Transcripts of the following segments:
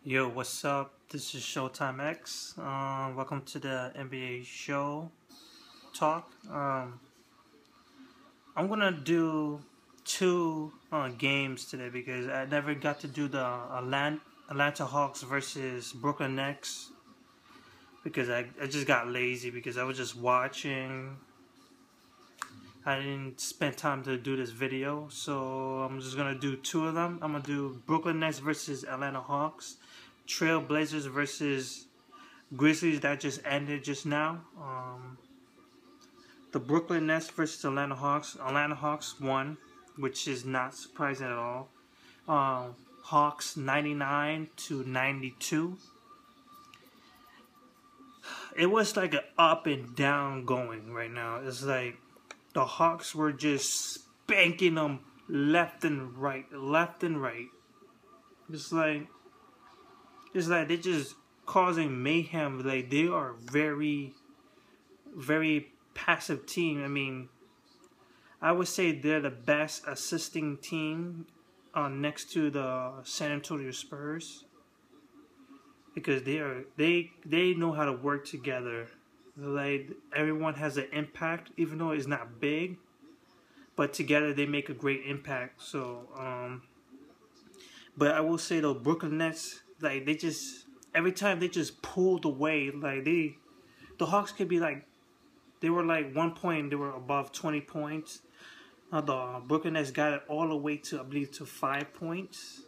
Yo, what's up? This is Showtime X. Welcome to the NBA show talk. I'm gonna do two games today because I never got to do the Atlanta Hawks versus Brooklyn Nets because I just got lazy because I was just watching. I didn't spend time to do this video, so I'm just gonna do two of them. I'm gonna do Brooklyn Nets versus Atlanta Hawks, Trail Blazers versus Grizzlies that just ended just now. The Brooklyn Nets versus Atlanta Hawks. Atlanta Hawks won, which is not surprising at all. Hawks 99-92. It was like an up and down going right now. It's like the Hawks were just spanking them left and right, left and right. It's like they're just causing mayhem. Like they are very, very passive team. I mean, I would say they're the best assisting team next to the San Antonio Spurs because they know how to work together. Like everyone has an impact, even though it's not big, but together they make a great impact. So, but I will say though, Brooklyn Nets, like they just every time they just pulled away. Like the Hawks could be like. They were like 1 point, they were above 20 points. The Brooklyn Nets got it all the way to, I believe, to 5 points,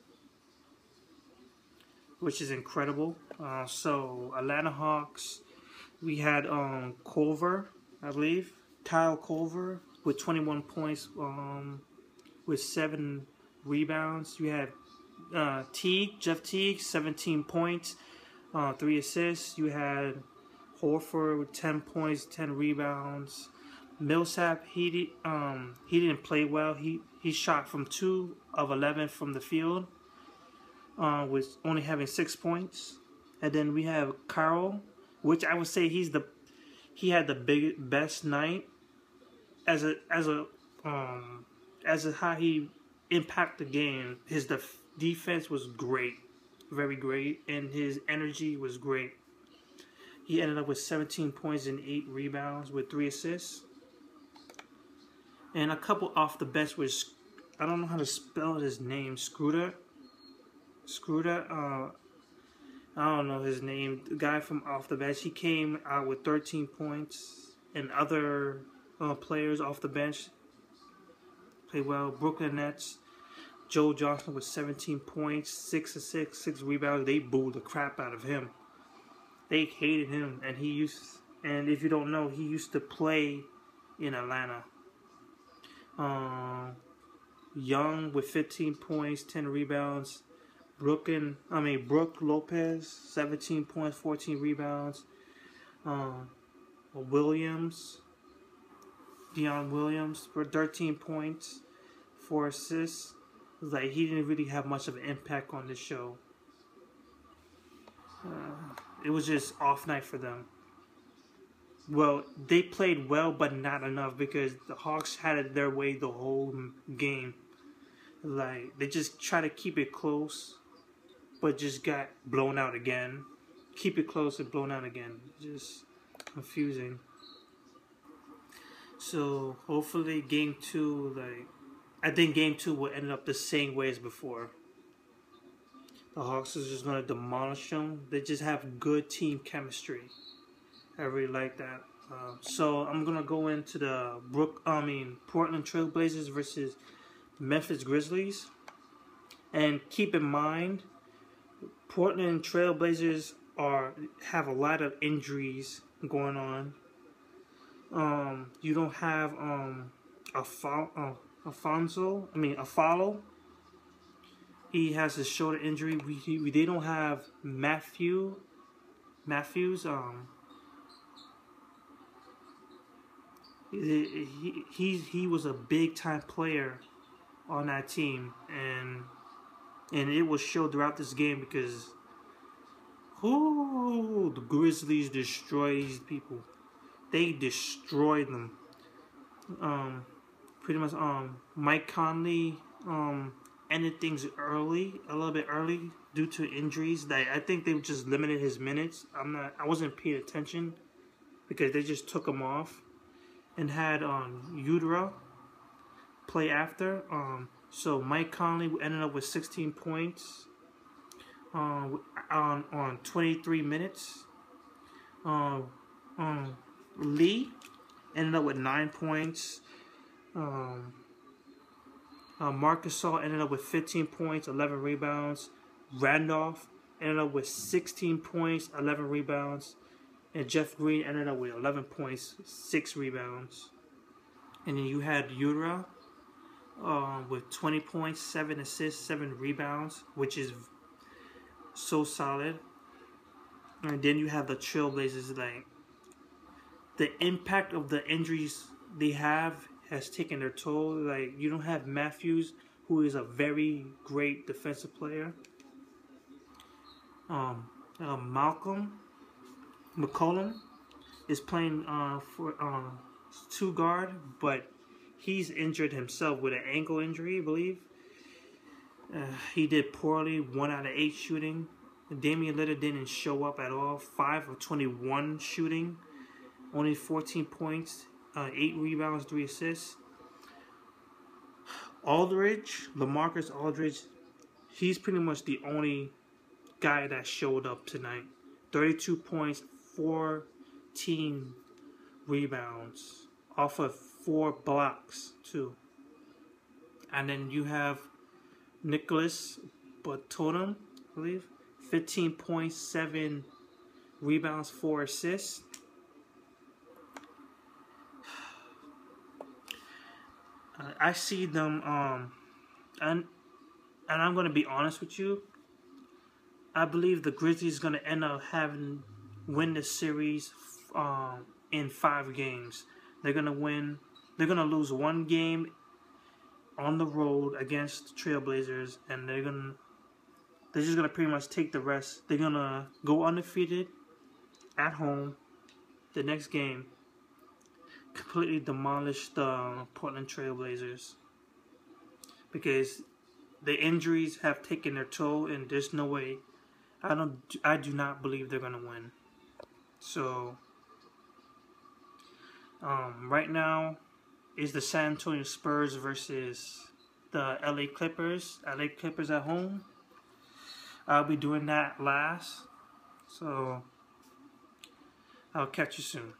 which is incredible. So, Atlanta Hawks, we had Culver, I believe, Kyle Culver with 21 points with 7 rebounds. You had Jeff Teague, 17 points, 3 assists. You had Horford with 10 points, 10 rebounds. Millsap, he didn't play well. He shot from 2 of 11 from the field, with only having 6 points. And then we have Carroll, which I would say he had the best night as how he impacted the game. His defense was great, very great, and his energy was great. He ended up with 17 points and 8 rebounds with 3 assists. And a couple off the bench was, I don't know how to spell his name, Scruder, I don't know his name. The guy from off the bench, he came out with 13 points. And other players off the bench played well. Brooklyn Nets, Joe Johnson with 17 points, 6 assists, 6 rebounds. They booed the crap out of him. They hated him, and and if you don't know, he used to play in Atlanta. Young with 15 points, 10 rebounds. Brooke Lopez, 17 points, 14 rebounds. Dion Williams for 13 points, 4 assists. Like he didn't really have much of an impact on this show. It was just off night for them. Well, they played well, but not enough because the Hawks had it their way the whole game. Like they just try to keep it close, but just got blown out again. Keep it close and blown out again. Just confusing. So hopefully game 2, I think game 2 will end up the same way as before. The Hawks is just going to demolish them. They just have good team chemistry. I really like that. So I'm going to go into the Portland Trail Blazers versus Memphis Grizzlies. And keep in mind, Portland Trail Blazers have a lot of injuries going on. You don't have Afalo. He has a shoulder injury. They don't have Matthews. He was a big time player on that team, and it will show throughout this game because the Grizzlies destroy these people. They destroyed them. Pretty much. Mike Conley ended things a little bit early due to injuries. That I think they just limited his minutes. I wasn't paying attention because they just took him off and had Udra play after. So Mike Conley ended up with 16 points on 23 minutes. Lee ended up with 9 points. Marcus Gasol ended up with 15 points, 11 rebounds. Randolph ended up with 16 points, 11 rebounds. And Jeff Green ended up with 11 points, 6 rebounds. And then you had Udra with 20 points, 7 assists, 7 rebounds, which is so solid. And then you have the Trailblazers. Like, the impact of the injuries they have has taken their toll. Like, you don't have Matthews, who is a very great defensive player. McCollum is playing for 2 guard, but he's injured himself with an ankle injury, I believe. He did poorly, 1 out of 8 shooting. Damian Lillard didn't show up at all. 5 of 21 shooting, only 14 points, 8 rebounds, 3 assists. LaMarcus Aldridge, he's pretty much the only guy that showed up tonight. 32 points, 14 rebounds, off of 4 blocks too. And then you have Nicholas Batum, I believe, 15 points, 7 rebounds, 4 assists. I see them, and I'm going to be honest with you. I believe the Grizzlies going to end up win the series in 5 games. They're going to win. They're going to lose 1 game on the road against the Trailblazers, and they're just going to pretty much take the rest. They're going to go undefeated at home the next game, completely demolish the Portland Trailblazers, because the injuries have taken their toll, and there's no way. I do not believe they're gonna win. So right now is the San Antonio Spurs versus the LA Clippers. LA Clippers at home. I'll be doing that last. So I'll catch you soon.